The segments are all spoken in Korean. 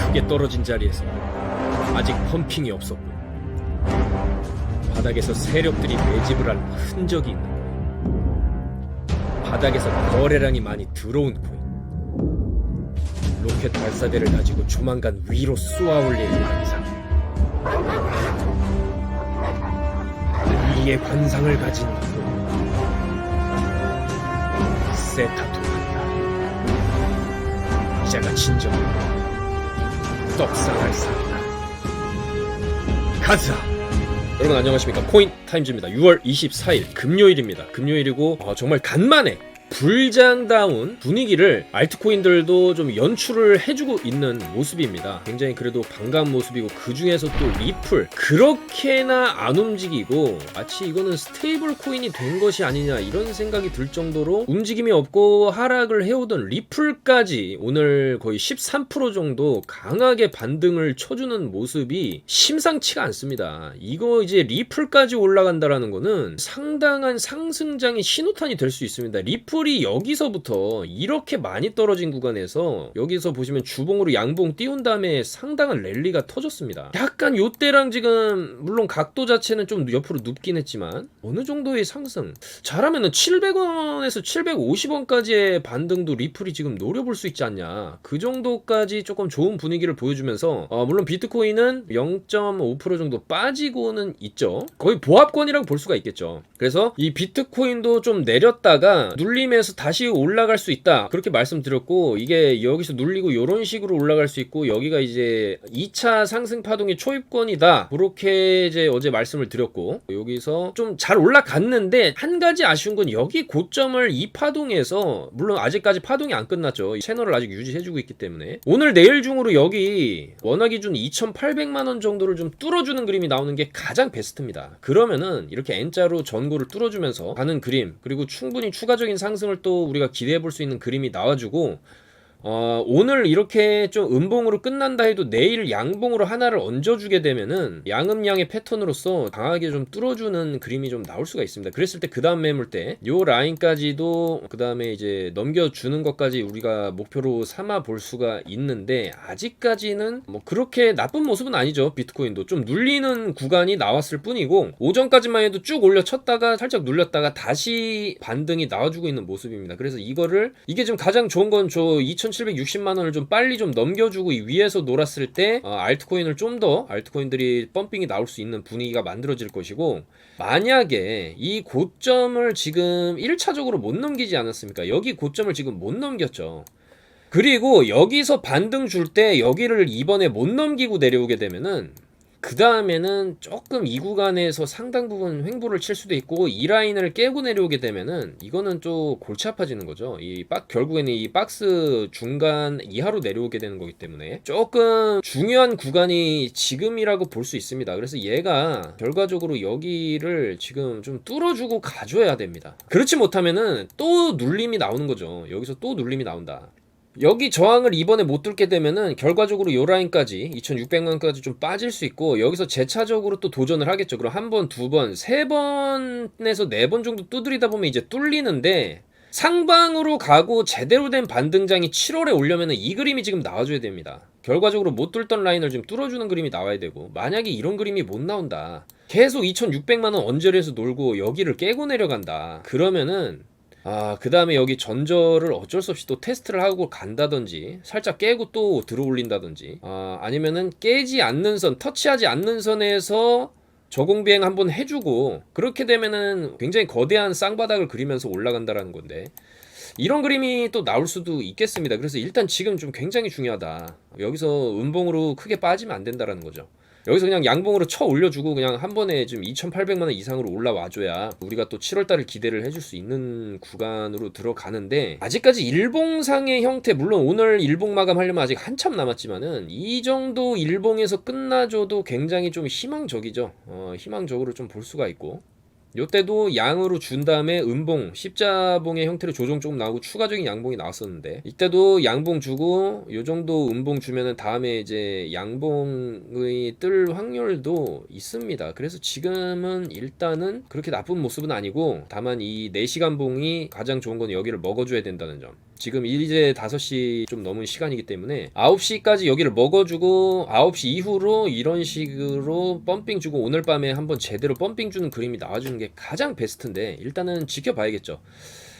크게 떨어진 자리에서 아직 펌핑이 없었고 바닥에서 세력들이 매집을 할 흔적이 있는 코인. 바닥에서 거래량이 많이 들어온 코인. 로켓 발사대를 가지고 조만간 위로 쏘아올릴 관상. 우리의 관상을 가진 코인. 세타토 간다. 이자가 진정으로 떡상할 상이다. 가자! 여러분 안녕하십니까, 코인 타임즈입니다. 6월 24일 금요일입니다. 금요일이고 정말 간만에 불장다운 분위기를 알트코인들도 좀 연출을 해주고 있는 모습입니다. 굉장히 그래도 반가운 모습이고, 그 중에서 또 리플 그렇게나 안 움직이고 마치 이거는 스테이블 코인이 된 것이 아니냐 이런 생각이 들 정도로 움직임이 없고 하락을 해오던 리플까지 오늘 거의 13% 정도 강하게 반등을 쳐주는 모습이 심상치가 않습니다. 이거 이제 리플까지 올라간다라는 거는 상당한 상승장의 신호탄이 될 수 있습니다. 리플이 여기서부터 이렇게 많이 떨어진 구간에서 여기서 보시면 주봉으로 양봉 띄운 다음에 상당한 랠리가 터졌습니다. 약간 요때랑 지금 물론 각도 자체는 좀 옆으로 눕긴 했지만 어느 정도의 상승, 잘하면은 700원에서 750원까지의 반등도 리플이 지금 노려볼 수 있지 않냐, 그 정도까지 조금 좋은 분위기를 보여주면서 물론 비트코인은 0.5% 정도 빠지고는 있죠. 거의 보합권이라고 볼 수가 있겠죠. 그래서 이 비트코인도 좀 내렸다가 눌림에서 다시 올라갈 수 있다, 그렇게 말씀드렸고, 이게 여기서 눌리고 이런 식으로 올라갈 수 있고, 여기가 이제 2차 상승 파동의 초입권이다, 그렇게 이제 어제 말씀을 드렸고, 여기서 좀 잘 올라갔는데 한 가지 아쉬운 건 여기 고점을 이 파동에서, 물론 아직까지 파동이 안 끝났죠, 채널을 아직 유지해주고 있기 때문에 오늘 내일 중으로 여기 원화 기준 2,800만원 정도를 좀 뚫어주는 그림이 나오는 게 가장 베스트입니다. 그러면은 이렇게 N자로 전고를 뚫어주면서 가는 그림, 그리고 충분히 추가적인 상승을 또 우리가 기대해 볼 수 있는 그림이 나와주고, 오늘 이렇게 좀 음봉으로 끝난다 해도 내일 양봉으로 하나를 얹어주게 되면은 양음양의 패턴으로서 강하게 좀 뚫어주는 그림이 좀 나올 수가 있습니다. 그랬을 때 그 다음 매물 때 요 라인까지도 그 다음에 이제 넘겨주는 것까지 우리가 목표로 삼아 볼 수가 있는데, 아직까지는 뭐 그렇게 나쁜 모습은 아니죠. 비트코인도 좀 눌리는 구간이 나왔을 뿐이고, 오전까지만 해도 쭉 올려쳤다가 살짝 눌렸다가 다시 반등이 나와주고 있는 모습입니다. 그래서 이게 지금 가장 좋은 건 저 2,760만원을 좀 빨리 좀 넘겨주고 이 위에서 놀았을 때 알트코인을 좀 더 알트코인들이 펌핑이 나올 수 있는 분위기가 만들어질 것이고, 만약에 이 고점을 지금 1차적으로 못 넘기지 않았습니까? 여기 고점을 지금 못 넘겼죠. 그리고 여기서 반등 줄 때 여기를 이번에 못 넘기고 내려오게 되면은 그 다음에는 조금 이 구간에서 상당 부분 횡보를 칠 수도 있고, 이 라인을 깨고 내려오게 되면은 이거는 좀 골치 아파지는 거죠. 결국에는 이 박스 중간 이하로 내려오게 되는 거기 때문에 조금 중요한 구간이 지금이라고 볼 수 있습니다. 그래서 얘가 결과적으로 여기를 지금 좀 뚫어주고 가줘야 됩니다. 그렇지 못하면은 또 눌림이 나오는 거죠. 여기서 또 눌림이 나온다. 여기 저항을 이번에 못 뚫게 되면은 결과적으로 요 라인까지 2,600만원까지 좀 빠질 수 있고, 여기서 재차적으로 또 도전을 하겠죠. 그럼 한 번, 두 번, 세 번에서 네 번 정도 두드리다 보면 이제 뚫리는데, 상방으로 가고 제대로 된 반등장이 7월에 오려면은 이 그림이 지금 나와줘야 됩니다. 결과적으로 못 뚫던 라인을 지금 뚫어주는 그림이 나와야 되고, 만약에 이런 그림이 못 나온다, 계속 2,600만원 언저리에서 놀고 여기를 깨고 내려간다, 그러면은 그 다음에 여기 전저를 어쩔 수 없이 또 테스트를 하고 간다든지, 살짝 깨고 또 들어 올린다든지, 아니면은 깨지 않는 선, 터치하지 않는 선에서 저공비행 한번 해주고, 그렇게 되면은 굉장히 거대한 쌍바닥을 그리면서 올라간다라는 건데, 이런 그림이 또 나올 수도 있겠습니다. 그래서 일단 지금 좀 굉장히 중요하다. 여기서 음봉으로 크게 빠지면 안 된다라는 거죠. 여기서 그냥 양봉으로 쳐 올려주고 그냥 한 번에 좀 2,800만원 이상으로 올라와줘야 우리가 또 7월달을 기대를 해줄 수 있는 구간으로 들어가는데, 아직까지 일봉상의 형태, 물론 오늘 일봉 마감하려면 아직 한참 남았지만은 이 정도 일봉에서 끝나줘도 굉장히 좀 희망적이죠. 희망적으로 좀 볼 수가 있고, 요때도 양으로 준 다음에 음봉, 십자봉의 형태로 조정 조금 나오고 추가적인 양봉이 나왔었는데, 이때도 양봉 주고 요정도 음봉 주면은 다음에 이제 양봉의 뜰 확률도 있습니다. 그래서 지금은 일단은 그렇게 나쁜 모습은 아니고, 다만 이 4시간 봉이 가장 좋은 건 여기를 먹어줘야 된다는 점. 지금 이제 5시 좀 넘은 시간이기 때문에 9시까지 여기를 먹어주고 9시 이후로 이런 식으로 펌핑 주고 오늘 밤에 한번 제대로 펌핑 주는 그림이 나와주는 게 가장 베스트인데 일단은 지켜봐야겠죠.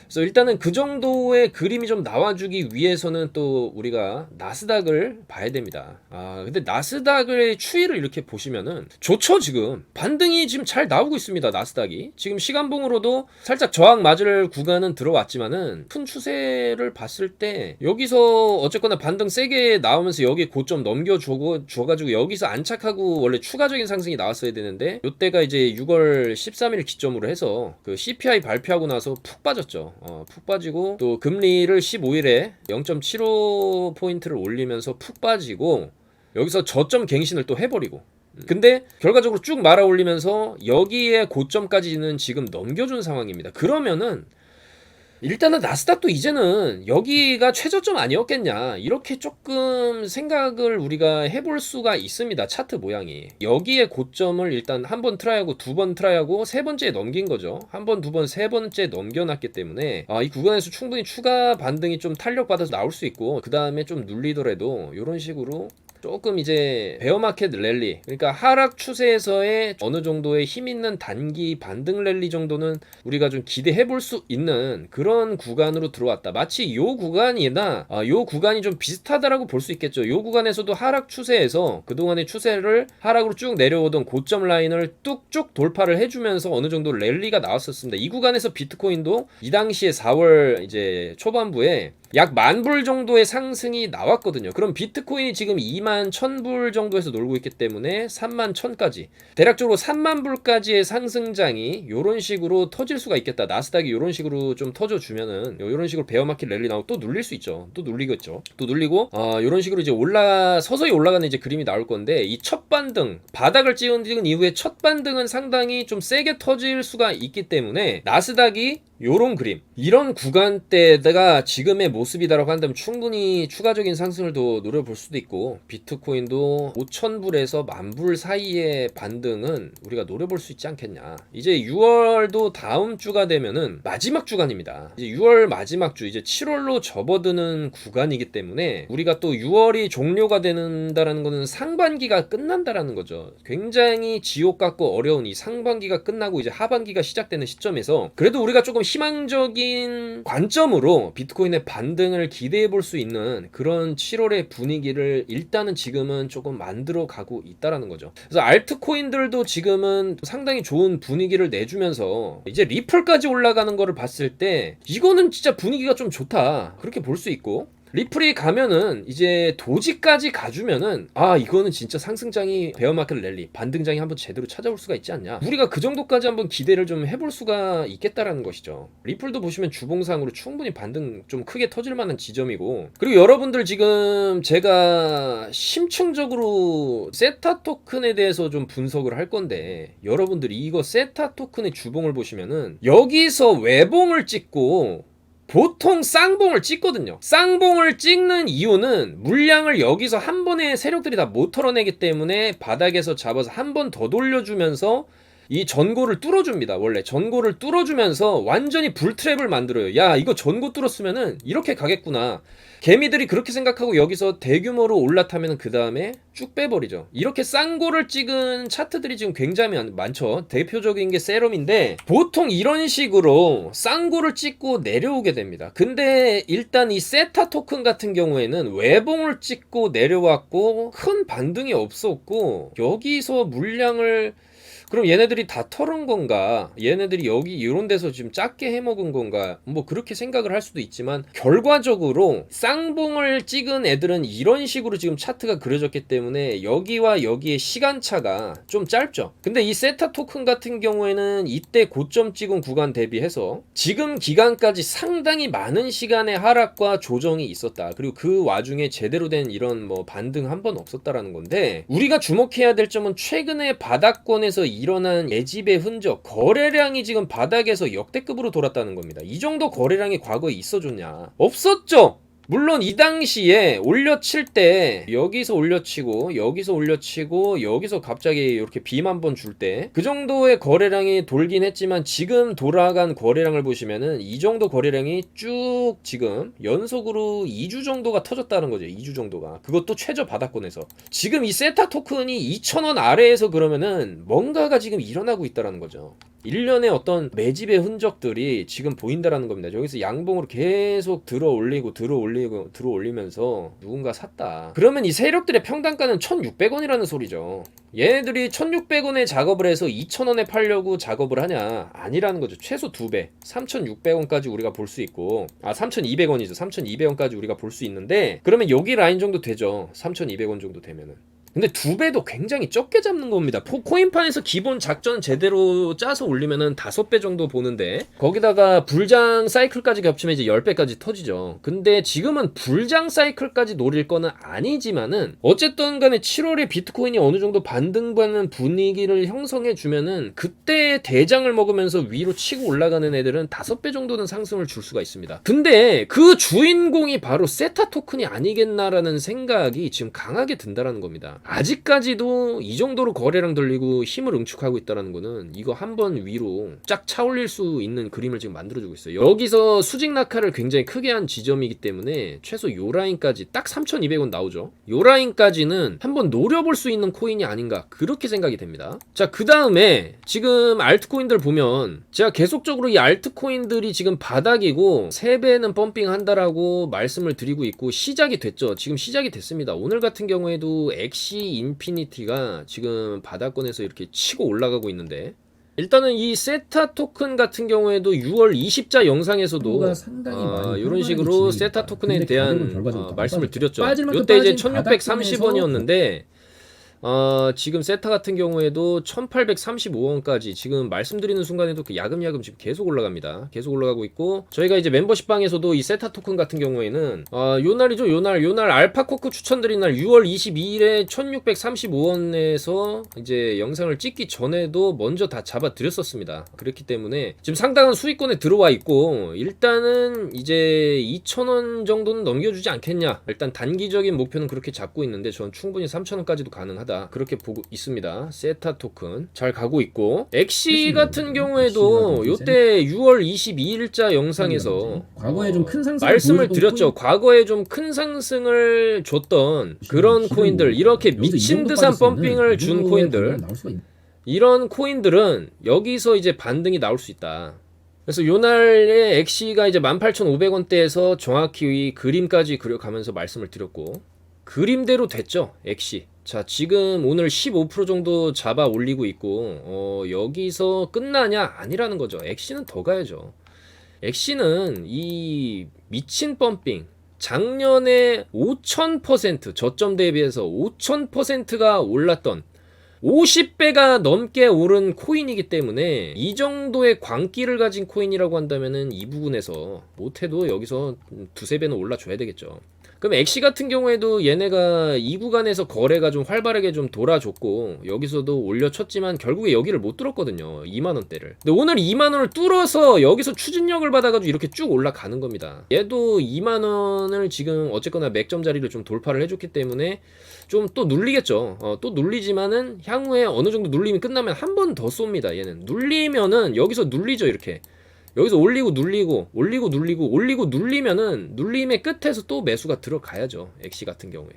그래서 일단은 그 정도의 그림이 좀 나와주기 위해서는 또 우리가 나스닥을 봐야 됩니다. 근데 나스닥의 추이를 이렇게 보시면은 좋죠. 지금 반등이 지금 잘 나오고 있습니다. 나스닥이 지금 시간봉으로도 살짝 저항 맞을 구간은 들어왔지만은 큰 추세를 봤을 때 여기서 어쨌거나 반등 세게 나오면서 여기 고점 넘겨줘가지고 여기서 안착하고 원래 추가적인 상승이 나왔어야 되는데 이때가 이제 6월 13일 기점으로 해서 그 CPI 발표하고 나서 푹 빠졌죠. 푹 빠지고 또 금리를 15일에 0.75포인트를 올리면서 푹 빠지고 여기서 저점 갱신을 또 해버리고 근데 결과적으로 쭉 말아 올리면서 여기에 고점까지는 지금 넘겨준 상황입니다. 그러면은 일단은 나스닥도 이제는 여기가 최저점 아니었겠냐 이렇게 조금 생각을 우리가 해볼 수가 있습니다. 차트 모양이 여기에 고점을 일단 한 번 트라이하고 두 번 트라이하고 세 번째에 넘긴 거죠. 한 번, 두 번, 세 번째 넘겨놨기 때문에 이 구간에서 충분히 추가 반등이 좀 탄력받아서 나올 수 있고 그 다음에 좀 눌리더라도 이런 식으로 조금 이제 베어마켓 랠리 그러니까 하락 추세에서의 어느 정도의 힘 있는 단기 반등 랠리 정도는 우리가 좀 기대해 볼 수 있는 그런 구간으로 들어왔다. 마치 요 구간이나 요 구간이 좀 비슷하다라고 볼 수 있겠죠. 요 구간에서도 하락 추세에서 그동안의 추세를 하락으로 쭉 내려오던 고점 라인을 뚝쭉 돌파를 해주면서 어느 정도 랠리가 나왔었습니다. 이 구간에서 비트코인도 이 당시에 4월 이제 초반부에 약 10,000불 정도의 상승이 나왔거든요. 그럼 비트코인이 지금 21,000불 정도에서 놀고 있기 때문에 31,000까지 대략적으로 30,000불까지의 상승장이 이런 식으로 터질 수가 있겠다. 나스닥이 이런 식으로 좀 터져주면은 이런 식으로 베어마켓 랠리 나오고 또 눌릴 수 있죠. 또 눌리겠죠. 또 눌리고 이런 식으로 이제 서서히 올라가는 이제 그림이 나올 건데 이 첫 반등 바닥을 찍은 이후에 첫 반등은 상당히 좀 세게 터질 수가 있기 때문에 나스닥이 요런 그림 이런 구간대가 지금의 모습이다라고 한다면 충분히 추가적인 상승을 더 노려볼 수도 있고 비트코인도 5,000불에서 10,000불 사이의 반등은 우리가 노려볼 수 있지 않겠냐. 이제 6월도 다음 주가 되면은 마지막 주간입니다. 이제 6월 마지막 주 이제 7월로 접어드는 구간이기 때문에 우리가 또 6월이 종료가 된다라는 거는 상반기가 끝난다라는 거죠. 굉장히 지옥 같고 어려운 이 상반기가 끝나고 이제 하반기가 시작되는 시점에서 그래도 우리가 조금 희망적인 관점으로 비트코인의 반등을 기대해 볼 수 있는 그런 7월의 분위기를 일단은 지금은 조금 만들어 가고 있다라는 거죠. 그래서 알트코인들도 지금은 상당히 좋은 분위기를 내주면서 이제 리플까지 올라가는 거를 봤을 때 이거는 진짜 분위기가 좀 좋다 그렇게 볼 수 있고 리플이 가면은 이제 도지까지 가주면은 이거는 진짜 상승장이 베어마켓 랠리 반등장이 한번 제대로 찾아올 수가 있지 않냐. 우리가 그 정도까지 한번 기대를 좀 해볼 수가 있겠다라는 것이죠. 리플도 보시면 주봉상으로 충분히 반등 좀 크게 터질 만한 지점이고 그리고 여러분들 지금 제가 심층적으로 세타 토큰에 대해서 좀 분석을 할 건데 여러분들이 이거 세타 토큰의 주봉을 보시면은 여기서 외봉을 찍고 보통 쌍봉을 찍거든요. 쌍봉을 찍는 이유는 물량을 여기서 한 번에 세력들이 다 못 털어내기 때문에 바닥에서 잡아서 한 번 더 돌려주면서 이 전고를 뚫어줍니다. 원래 전고를 뚫어주면서 완전히 불트랩을 만들어요. 야 이거 전고 뚫었으면은 이렇게 가겠구나. 개미들이 그렇게 생각하고 여기서 대규모로 올라타면 그 다음에 쭉 빼버리죠. 이렇게 쌍고를 찍은 차트들이 지금 굉장히 많죠. 대표적인 게 세럼인데 보통 이런 식으로 쌍고를 찍고 내려오게 됩니다. 근데 일단 이 세타 토큰 같은 경우에는 외봉을 찍고 내려왔고 큰 반등이 없었고 여기서 물량을 그럼 얘네들이 다 털은 건가? 얘네들이 여기 이런 데서 지금 작게 해먹은 건가? 뭐 그렇게 생각을 할 수도 있지만 결과적으로 쌍봉을 찍은 애들은 이런 식으로 지금 차트가 그려졌기 때문에 여기와 여기의 시간차가 좀 짧죠. 근데 이 세타 토큰 같은 경우에는 이때 고점 찍은 구간 대비해서 지금 기간까지 상당히 많은 시간의 하락과 조정이 있었다. 그리고 그 와중에 제대로 된 이런 뭐 반등 한 번 없었다라는 건데 우리가 주목해야 될 점은 최근에 바닥권에서 일어난 예집의 흔적 거래량이 지금 바닥에서 역대급으로 돌았다는 겁니다. 이 정도 거래량이 과거에 있어줬냐? 없었죠. 물론 이 당시에 올려칠 때 여기서 올려치고 여기서 올려치고 여기서 갑자기 이렇게 빔 한번 줄 때 그 정도의 거래량이 돌긴 했지만 지금 돌아간 거래량을 보시면은 이 정도 거래량이 쭉 지금 연속으로 2주 정도가 터졌다는 거죠. 2주 정도가. 그것도 최저 바닥권에서. 지금 이 세타 토큰이 2,000원 아래에서 그러면은 뭔가가 지금 일어나고 있다는 거죠. 일련의 어떤 매집의 흔적들이 지금 보인다라는 겁니다. 여기서 양봉으로 계속 들어 올리면서 누군가 샀다. 그러면 이 세력들의 평단가는 1,600원이라는 소리죠. 얘네들이 1,600원에 작업을 해서 2,000원에 팔려고 작업을 하냐? 아니라는 거죠. 최소 2배. 3,600원까지 우리가 볼 수 있고, 3,200원이죠. 3,200원까지 우리가 볼 수 있는데, 그러면 여기 라인 정도 되죠. 3,200원 정도 되면은. 근데 2배도 굉장히 적게 잡는 겁니다. 코인판에서 기본 작전 제대로 짜서 올리면은 5배 정도 보는데 거기다가 불장 사이클까지 겹치면 이제 10배까지 터지죠. 근데 지금은 불장 사이클까지 노릴 거는 아니지만은 어쨌든 간에 7월에 비트코인이 어느 정도 반등받는 분위기를 형성해 주면은 그때 대장을 먹으면서 위로 치고 올라가는 애들은 5배 정도는 상승을 줄 수가 있습니다. 근데 그 주인공이 바로 세타 토큰이 아니겠나라는 생각이 지금 강하게 든다라는 겁니다. 아직까지도 이 정도로 거래량 들리고 힘을 응축하고 있다는 거는 이거 한번 위로 쫙 차올릴 수 있는 그림을 지금 만들어주고 있어요. 여기서 수직 낙하를 굉장히 크게 한 지점이기 때문에 최소 요 라인까지 딱 3,200원 나오죠. 요 라인까지는 한번 노려볼 수 있는 코인이 아닌가 그렇게 생각이 됩니다. 자, 그 다음에 지금 알트코인들 보면 제가 계속적으로 이 알트코인들이 지금 바닥이고 3배는 펌핑 한다라고 말씀을 드리고 있고 시작이 됐죠. 지금 시작이 됐습니다. 오늘 같은 경우에도 엑시 인피니티가 지금 바닥권에서 이렇게 치고 올라가고 있는데 일단은 이 세타 토큰 같은 경우에도 6월 20자 영상에서도 이런 식으로 세타 토큰에 대한 말씀을 드렸죠. 이때 이제 1630원이었는데 지금 세타 같은 경우에도 1835원까지 지금 말씀드리는 순간에도 그 야금야금 지금 계속 올라갑니다. 계속 올라가고 있고 저희가 이제 멤버십방에서도 이 세타 토큰 같은 경우에는 요 날이죠. 요날 알파코크 추천드린 날 6월 22일에 1635원에서 이제 영상을 찍기 전에도 먼저 다 잡아 드렸었습니다. 그렇기 때문에 지금 상당한 수익권에 들어와 있고 일단은 이제 2,000원 정도는 넘겨주지 않겠냐. 일단 단기적인 목표는 그렇게 잡고 있는데 전 충분히 3,000원까지도 가능하다. 그렇게 보고 있습니다. 세타 토큰 잘 가고 있고 엑시 같은 경우에도 요때 6월 22일자 영상에서 과거에 좀 큰 상승을 말씀을 드렸죠. 과거에 좀 큰 상승을 줬던 그런 코인들 이렇게 미친 듯한 펌핑을 준 코인들 이런 코인들은 여기서 이제 반등이 나올 수 있다. 그래서 요날에 엑시가 이제 18,500원대에서 정확히 그림까지 그려가면서 말씀을 드렸고 그림대로 됐죠. 엑시. 자, 지금 오늘 15% 정도 잡아 올리고 있고 여기서 끝나냐? 아니라는 거죠. 엑시는 더 가야죠. 엑시는 이 미친 펌핑 작년에 5000% 저점 대비해서 5000%가 올랐던 50배가 넘게 오른 코인이기 때문에 이 정도의 광기를 가진 코인이라고 한다면은 이 부분에서 못해도 여기서 2~3배는 올라줘야 되겠죠. 그럼 엑시 같은 경우에도 얘네가 이 구간에서 거래가 좀 활발하게 좀 돌아줬고 여기서도 올려쳤지만 결국에 여기를 못 뚫었거든요. 2만원대를. 근데 오늘 2만원을 뚫어서 여기서 추진력을 받아가지고 이렇게 쭉 올라가는 겁니다. 얘도 2만원을 지금 어쨌거나 맥점 자리를 좀 돌파를 해줬기 때문에 좀 또 눌리겠죠. 또 눌리지만은 향후에 어느 정도 눌림이 끝나면 한 번 더 쏩니다. 얘는 눌리면은 여기서 눌리죠. 이렇게 여기서 올리고 눌리고 올리고 눌리고 올리고 눌리면은 눌림의 끝에서 또 매수가 들어가야죠. 엑시 같은 경우에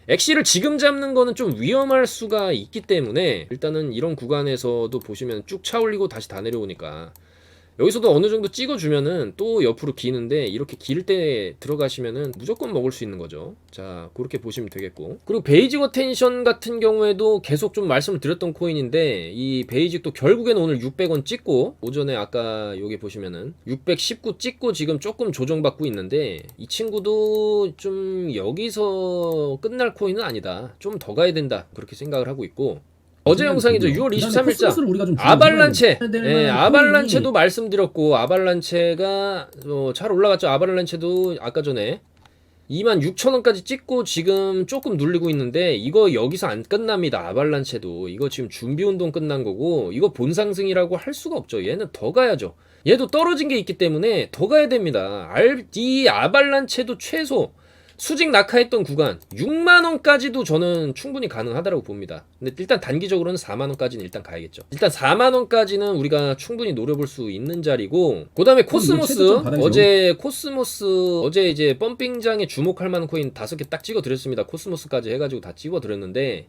엑시를 지금 잡는 거는 좀 위험할 수가 있기 때문에 일단은 이런 구간에서도 보시면 쭉 차올리고 다시 다 내려오니까 여기서도 어느 정도 찍어주면은 또 옆으로 기는데 이렇게 길 때 들어가시면은 무조건 먹을 수 있는 거죠. 자, 그렇게 보시면 되겠고 그리고 베이직 어텐션 같은 경우에도 계속 좀 말씀을 드렸던 코인인데 이 베이직도 결국에는 오늘 600원 찍고 오전에 아까 여기 보시면은 619 찍고 지금 조금 조정받고 있는데 이 친구도 좀 여기서 끝날 코인은 아니다. 좀 더 가야 된다. 그렇게 생각을 하고 있고 어제 영상이죠. 6월 23일자 아발란체. 예, 아발란체도 말씀드렸고 아발란체가 잘 올라갔죠. 아발란체도 아까 전에 26,000원까지 찍고 지금 조금 눌리고 있는데 이거 여기서 안 끝납니다. 아발란체도 이거 지금 준비운동 끝난 거고 이거 본상승이라고 할 수가 없죠. 얘는 더 가야죠. 얘도 떨어진 게 있기 때문에 더 가야 됩니다. 이 아발란체도 최소 수직 낙하했던 구간 6만원까지도 저는 충분히 가능하다고 봅니다. 근데 일단 단기적으로는 4만원까지는 일단 가야겠죠. 일단 4만원까지는 우리가 충분히 노려볼 수 있는 자리고, 그 다음에 코스모스, 어제 이제 펌핑장에 주목할 만한 코인 5개 딱 찍어 드렸습니다. 코스모스까지 해가지고 다 찍어 드렸는데,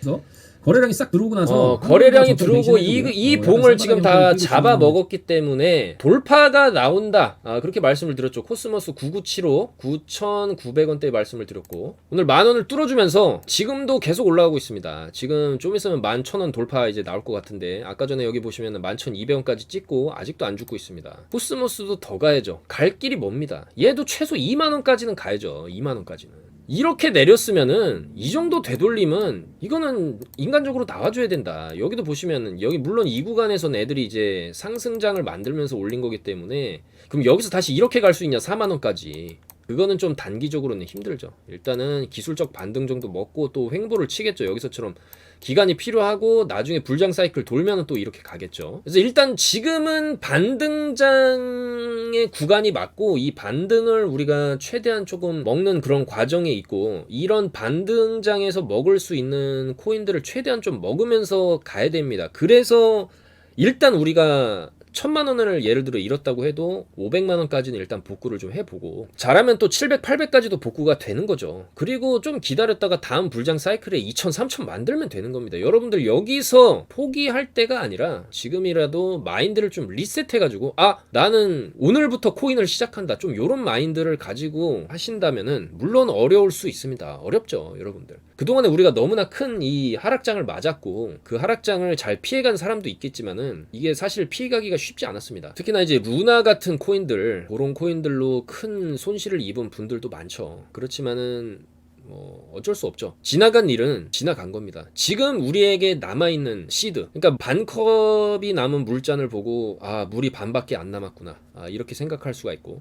그래서 거래량이 싹 들어오고 나서 거래량이 들어오고 이 봉을 지금 다 잡아 먹었기 때문에 돌파가 나온다, 그렇게 말씀을 드렸죠. 코스모스 9975 9,900원대 말씀을 드렸고, 오늘 10,000원을 뚫어주면서 지금도 계속 올라가고 있습니다. 지금 좀 있으면 11,000원 돌파 이제 나올 것 같은데, 아까 전에 여기 보시면 11,200원까지 찍고 아직도 안 죽고 있습니다. 코스모스도 더 가야죠. 갈 길이 멉니다. 얘도 최소 2만원까지는 가야죠. 2만원까지는. 이렇게 내렸으면은 이 정도 되돌림은 이거는 인간적으로 나와줘야 된다. 여기도 보시면은 여기 물론 이 구간에서는 애들이 이제 상승장을 만들면서 올린 거기 때문에, 그럼 여기서 다시 이렇게 갈 수 있냐? 4만원까지. 그거는 좀 단기적으로는 힘들죠. 일단은 기술적 반등 정도 먹고 또 횡보를 치겠죠. 여기서처럼 기간이 필요하고 나중에 불장 사이클 돌면은 또 이렇게 가겠죠. 그래서 일단 지금은 반등장의 구간이 맞고, 이 반등을 우리가 최대한 조금 먹는 그런 과정에 있고, 이런 반등장에서 먹을 수 있는 코인들을 최대한 좀 먹으면서 가야 됩니다. 그래서 일단 우리가 1,000만원을 예를 들어 잃었다고 해도 500만원까지는 일단 복구를 좀 해보고, 잘하면 또 700, 800까지도 복구가 되는 거죠. 그리고 좀 기다렸다가 다음 불장 사이클에 2,000, 3,000 만들면 되는 겁니다. 여러분들 여기서 포기할 때가 아니라 지금이라도 마인드를 좀 리셋해가지고, 나는 오늘부터 코인을 시작한다, 좀 요런 마인드를 가지고 하신다면은 물론 어려울 수 있습니다. 어렵죠, 여러분들. 그동안에 우리가 너무나 큰 이 하락장을 맞았고, 그 하락장을 잘 피해간 사람도 있겠지만은 이게 사실 피해가기가 쉽지 않았습니다. 특히나 이제 루나 같은 코인들, 그런 코인들로 큰 손실을 입은 분들도 많죠. 그렇지만은 뭐 어쩔 수 없죠. 지나간 일은 지나간 겁니다. 지금 우리에게 남아있는 시드, 그러니까 반컵이 남은 물잔을 보고 물이 반밖에 안 남았구나, 이렇게 생각할 수가 있고,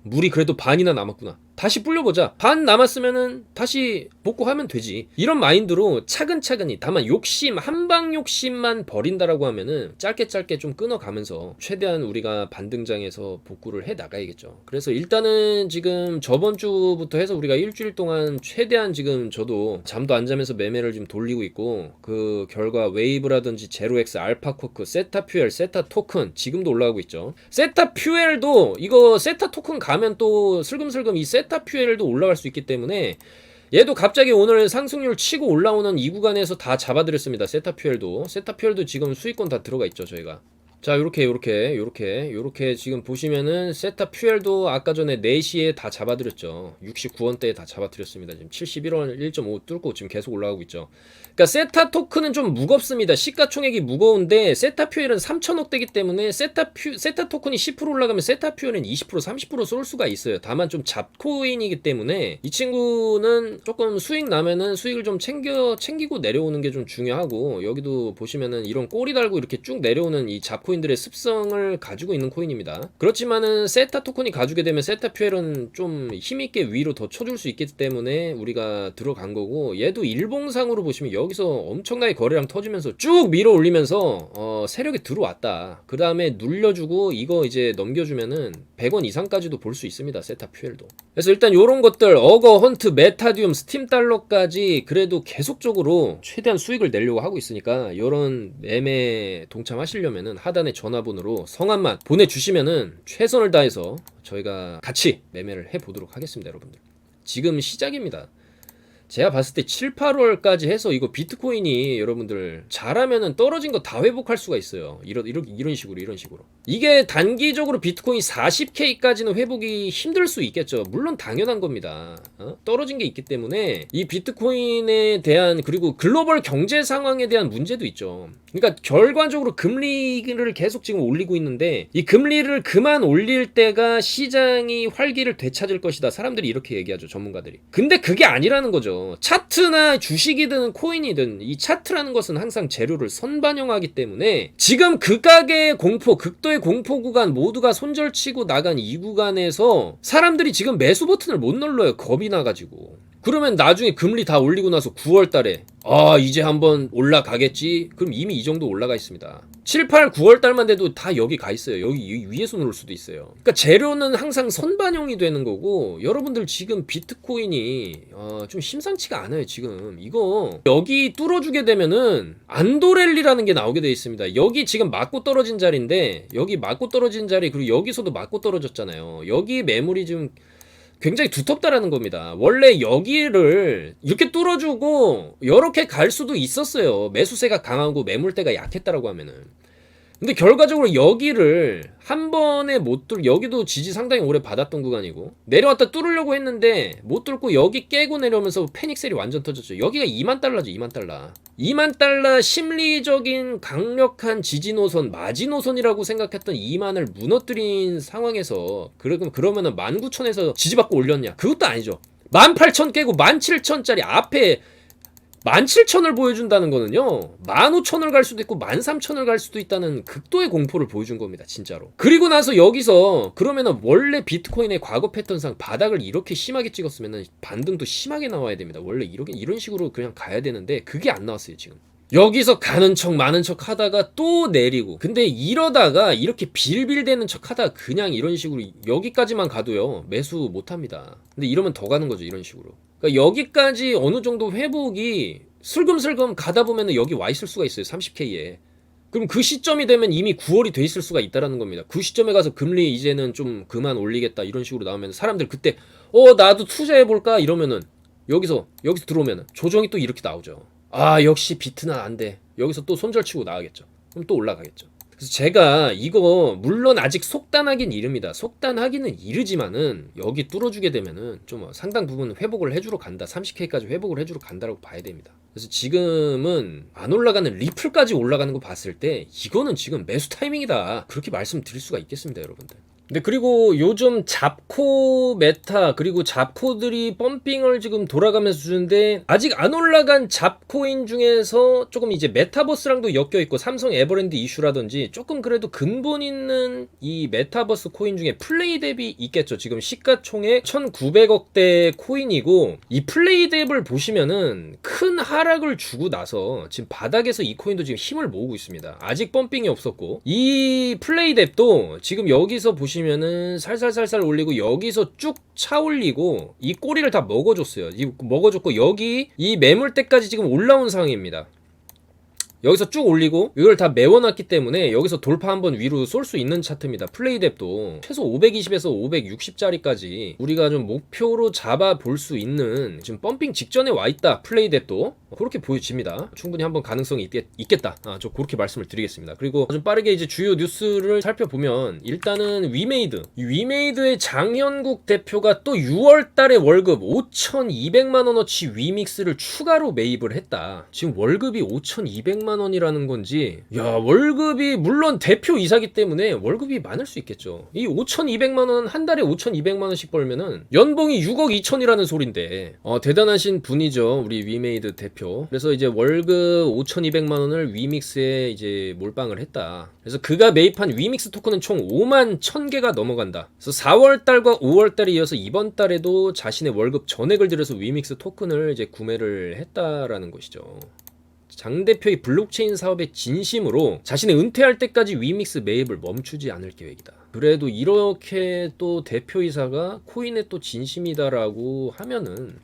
물이 그래도 반이나 남았구나, 다시 불려보자, 반 남았으면은 다시 복구하면 되지, 이런 마인드로 차근차근히, 다만 욕심, 한방 욕심만 버린다라고 하면은 짧게 좀 끊어가면서 최대한 우리가 반등장에서 복구를 해 나가야겠죠. 그래서 일단은 지금 저번 주부터 해서 우리가 일주일 동안 최대한, 지금 저도 잠도 안 자면서 매매를 지금 돌리고 있고, 그 결과 웨이브라든지 제로엑스, 알파코크, 세타퓨엘, 세타토큰 지금도 올라가고 있죠. 세타퓨엘도 이거 세타 토큰 가면 또 슬금슬금 이 세타퓨엘도 올라갈 수 있기 때문에, 얘도 갑자기 오늘 상승률 치고 올라오는 이 구간에서 다 잡아드렸습니다. 세타퓨엘도 지금 수익권 다 들어가 있죠, 저희가. 자, 요렇게 지금 보시면은 세타퓨엘도 아까 전에 4시에 다 잡아드렸죠. 69원대에 다 잡아드렸습니다. 지금 71원 1.5 뚫고 지금 계속 올라가고 있죠. 그러니까 세타 토큰은 좀 무겁습니다. 시가총액이 무거운데 세타퓨엘은 3천억대기 때문에 세타 토큰이 10% 올라가면 세타퓨엘은 20%, 30% 쏠 수가 있어요. 다만 좀 잡코인이기 때문에 이 친구는 조금 수익 나면은 수익을 좀 챙기고 내려오는 게 좀 중요하고, 여기도 보시면은 이런 꼬리 달고 이렇게 쭉 내려오는 이 잡코인들의 습성을 가지고 있는 코인입니다. 그렇지만은 세타 토큰이 가지게 되면 세타퓨엘은 좀 힘있게 위로 더 쳐줄 수 있기 때문에 우리가 들어간 거고, 얘도 일봉상으로 보시면 여기서 엄청나게 거래량 터지면서 쭉 밀어 올리면서 세력이 들어왔다. 그 다음에 눌려주고 이거 이제 넘겨주면은 100원 이상까지도 볼 수 있습니다. 세타퓨엘도. 그래서 일단 요런 것들, 어거, 헌트, 메타디움, 스팀 달러까지 그래도 계속적으로 최대한 수익을 내려고 하고 있으니까, 요런 매매 동참하시려면은 하단의 전화번호로 성함만 보내주시면은 최선을 다해서 저희가 같이 매매를 해보도록 하겠습니다. 여러분들 지금 시작입니다. 제가 봤을 때 7, 8월까지 해서 이거 비트코인이 여러분들 잘하면은 떨어진 거 다 회복할 수가 있어요. 이런 식으로. 이게 단기적으로 비트코인 40K까지는 회복이 힘들 수 있겠죠. 물론 당연한 겁니다. 떨어진 게 있기 때문에 이 비트코인에 대한, 그리고 글로벌 경제 상황에 대한 문제도 있죠. 그러니까 결과적으로 금리를 계속 지금 올리고 있는데, 이 금리를 그만 올릴 때가 시장이 활기를 되찾을 것이다. 사람들이 이렇게 얘기하죠, 전문가들이. 근데 그게 아니라는 거죠. 거죠. 차트나 주식이든 코인이든 이 차트라는 것은 항상 재료를 선반영하기 때문에 지금 극악의 공포, 극도의 공포 구간 모두가 손절치고 나간 이 구간에서 사람들이 지금 매수 버튼을 못 눌러요. 겁이 나가지고. 그러면 나중에 금리 다 올리고 나서 9월 달에 이제 한번 올라가겠지? 그럼 이미 이 정도 올라가 있습니다. 7, 8, 9월 달만 돼도 다 여기 가 있어요. 여기 위에서 누를 수도 있어요. 그러니까 재료는 항상 선반영이 되는 거고 여러분들 지금 비트코인이 좀 심상치가 않아요. 지금 이거 여기 뚫어주게 되면은 안도랠리라는 게 나오게 돼 있습니다. 여기 지금 맞고 떨어진 자리인데 여기 맞고 떨어진 자리 그리고 여기서도 맞고 떨어졌잖아요. 여기 매물이 좀 굉장히 두텁다라는 겁니다. 원래 여기를 이렇게 뚫어주고 이렇게 갈 수도 있었어요. 매수세가 강하고 매물대가 약했다라고 하면은. 근데 결과적으로 여기를 한 번에 못 여기도 지지 상당히 오래 받았던 구간이고 내려왔다 뚫으려고 했는데 못 뚫고 여기 깨고 내려오면서 패닉셀이 완전 터졌죠. 여기가 2만 달러죠. 2만 달러. 2만 달러 심리적인 강력한 지지 노선, 마지 노선이라고 생각했던 2만을 무너뜨린 상황에서 그러면은 19,000에서 지지받고 올렸냐? 그것도 아니죠. 18,000 깨고 17,000짜리 앞에 17,000을 보여준다는 거는요 15,000을 갈 수도 있고 13,000을 갈 수도 있다는 극도의 공포를 보여준 겁니다. 진짜로. 그리고 나서 여기서 그러면은 원래 비트코인의 과거 패턴상 바닥을 이렇게 심하게 찍었으면은 반등도 심하게 나와야 됩니다. 원래 이런 식으로 그냥 가야 되는데 그게 안 나왔어요. 지금 여기서 가는 척 많은 척 하다가 또 내리고 근데 이러다가 이렇게 빌빌대는 척 하다가 그냥 이런 식으로 여기까지만 가도요 매수 못합니다. 근데 이러면 더 가는 거죠. 이런 식으로. 그러니까 여기까지 어느 정도 회복이 슬금슬금 가다 보면 여기 와 있을 수가 있어요. 30K에. 그럼 그 시점이 되면 이미 9월이 돼 있을 수가 있다라는 겁니다. 그 시점에 가서 금리 이제는 좀 그만 올리겠다 이런 식으로 나오면 사람들 그때 나도 투자해볼까 이러면은 여기서 들어오면은 조정이 또 이렇게 나오죠. 역시 비트는 안 돼. 여기서 또 손절치고 나가겠죠. 그럼 또 올라가겠죠. 그래서 제가 이거 물론 아직 속단하긴 이릅니다. 속단하기는 이르지만은 여기 뚫어주게 되면은 좀 상당 부분 회복을 해주러 간다. 30K까지 회복을 해주러 간다라고 봐야 됩니다. 그래서 지금은 안 올라가는 리플까지 올라가는 거 봤을 때 이거는 지금 매수 타이밍이다. 그렇게 말씀드릴 수가 있겠습니다, 여러분들. 근데 그리고 요즘 잡코 메타 그리고 잡코들이 펌핑을 지금 돌아가면서 주는데 아직 안 올라간 잡코인 중에서 조금 이제 메타버스랑도 엮여있고 삼성 에버랜드 이슈라든지 조금 그래도 근본 있는 이 메타버스 코인 중에 플레이뎁이 있겠죠. 지금 시가총액 1900억대 코인이고 이 플레이뎁을 보시면은 큰 하락을 주고 나서 지금 바닥에서 이 코인도 지금 힘을 모으고 있습니다. 아직 펌핑이 없었고 이 플레이뎁도 지금 여기서 보시면 은 살살살살 올리고 여기서 쭉 차 올리고 이 꼬리를 다 먹어줬어요. 먹어줬고 여기 이 매물대까지 지금 올라온 상황입니다. 여기서 쭉 올리고 이걸 다 메워놨기 때문에 여기서 돌파 한번 위로 쏠 수 있는 차트입니다. 플레이뎁도 최소 520에서 560짜리까지 우리가 좀 목표로 잡아볼 수 있는 지금 펌핑 직전에 와있다. 플레이뎁도 그렇게 보여집니다. 충분히 한번 가능성이 있겠다. 저 그렇게 말씀을 드리겠습니다. 그리고 좀 빠르게 이제 주요 뉴스를 살펴보면 일단은 위메이드. 이 위메이드의 장현국 대표가 또 6월 달에 월급 5,200만원어치 위믹스를 추가로 매입을 했다. 지금 월급이 5,200만 원이라는 건지 월급이 물론 대표이사기 때문에 월급이 많을 수 있겠죠. 이 5,200만 원 한 달에 5,200만 원씩 벌면은 연봉이 6억 2천이라는 소린데 대단하신 분이죠. 우리 위메이드 대표. 그래서 이제 월급 5,200만 원을 위믹스에 이제 몰빵을 했다. 그래서 그가 매입한 위믹스 토큰은 총 5만 1,000개가 넘어간다. 그래서 4월 달과 5월 달에 이어서 이번 달에도 자신의 월급 전액을 들여서 위믹스 토큰을 이제 구매를 했다라는 것이죠. 장 대표의 블록체인 사업에 진심으로 자신의 은퇴할 때까지 위믹스 매입을 멈추지 않을 계획이다. 그래도 이렇게 또 대표이사가 코인에 또 진심이다라고 하면은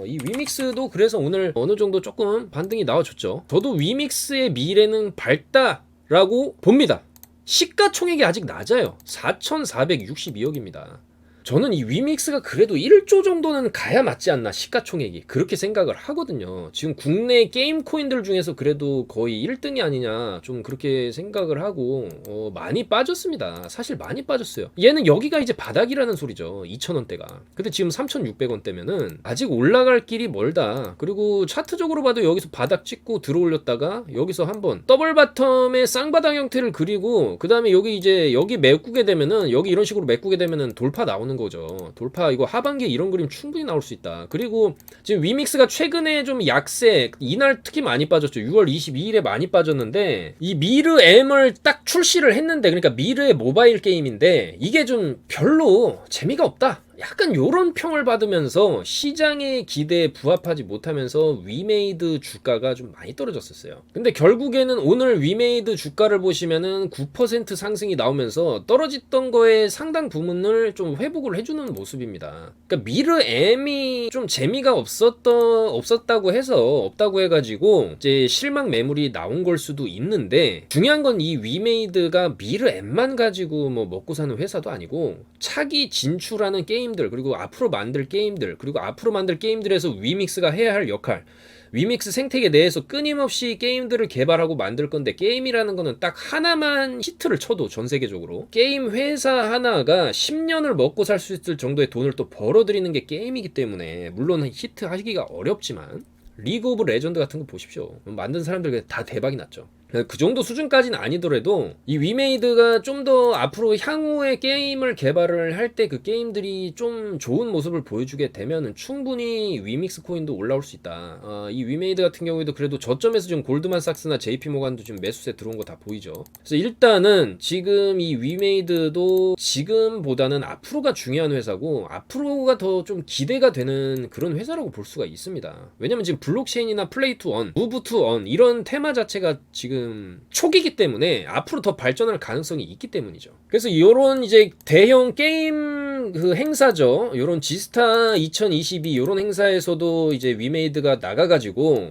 이 위믹스도 그래서 오늘 어느 정도 조금 반등이 나와줬죠. 저도 위믹스의 미래는 밝다라고 봅니다. 시가총액이 아직 낮아요. 4,462억입니다. 저는 이 위믹스가 그래도 1조 정도는 가야 맞지 않나 시가총액이 그렇게 생각을 하거든요. 지금 국내 게임 코인들 중에서 그래도 거의 1등이 아니냐 좀 그렇게 생각을 하고 많이 빠졌습니다. 사실 많이 빠졌어요. 얘는 여기가 이제 바닥이라는 소리죠. 2,000원대가. 근데 지금 3,600원대면은 아직 올라갈 길이 멀다. 그리고 차트적으로 봐도 여기서 바닥 찍고 들어올렸다가 여기서 한번 더블 바텀의 쌍바닥 형태를 그리고 그 다음에 여기 이제 여기 메꾸게 되면은 여기 이런 식으로 메꾸게 되면은 돌파 나오는 있다라는 거죠. 돌파 이거 하반기에 이런 그림 충분히 나올 수 있다. 그리고 지금 위믹스가 최근에 좀 약세, 이날 특히 많이 빠졌죠. 6월 22일에 많이 빠졌는데 이 미르 M을 딱 출시를 했는데, 그러니까 미르의 모바일 게임인데 이게 좀 별로 재미가 없다, 약간 요런 평을 받으면서 시장의 기대에 부합하지 못하면서 위메이드 주가가 좀 많이 떨어졌었어요. 근데 결국에는 오늘 위메이드 주가를 보시면은 9% 상승이 나오면서 떨어졌던 거에 상당 부분을 좀 회복을 해주는 모습입니다. 그러니까 미르 M이 좀 재미가 없었다고 해서 없다고 해가지고 이제 실망 매물이 나온 걸 수도 있는데, 중요한 건 이 위메이드가 미르 M만 가지고 뭐 먹고 사는 회사도 아니고 차기 진출하는 게임들, 그리고 앞으로 만들 게임들, 그리고 앞으로 만들 게임들에서 위믹스가 해야 할 역할, 위믹스 생태계 내에서 끊임없이 게임들을 개발하고 만들 건데, 게임이라는 거는 딱 하나만 히트를 쳐도 전 세계적으로 게임 회사 하나가 10년을 먹고 살 수 있을 정도의 돈을 또 벌어들이는 게 게임이기 때문에, 물론 히트 하기가 어렵지만 리그 오브 레전드 같은 거 보십시오. 만든 사람들 다 대박이 났죠. 그 정도 수준까지는 아니더라도 이 위메이드가 좀 더 앞으로 향후에 게임을 개발을 할 때 그 게임들이 좀 좋은 모습을 보여주게 되면은 충분히 위믹스 코인도 올라올 수 있다. 이 위메이드 같은 경우에도 그래도 저점에서 지금 골드만삭스나 JP모간도 지금 매수세 들어온 거 다 보이죠. 그래서 일단은 지금 이 위메이드도 지금보다는 앞으로가 중요한 회사고, 앞으로가 더 좀 기대가 되는 그런 회사라고 볼 수가 있습니다. 왜냐면 지금 블록체인이나 플레이 투 원, 무브 투 원 이런 테마 자체가 지금 초기이기 때문에 앞으로 더 발전할 가능성이 있기 때문이죠. 그래서 이런 이제 대형 게임 그 행사죠. 이런 지스타 2022 이런 행사에서도 이제 위메이드가 나가가지고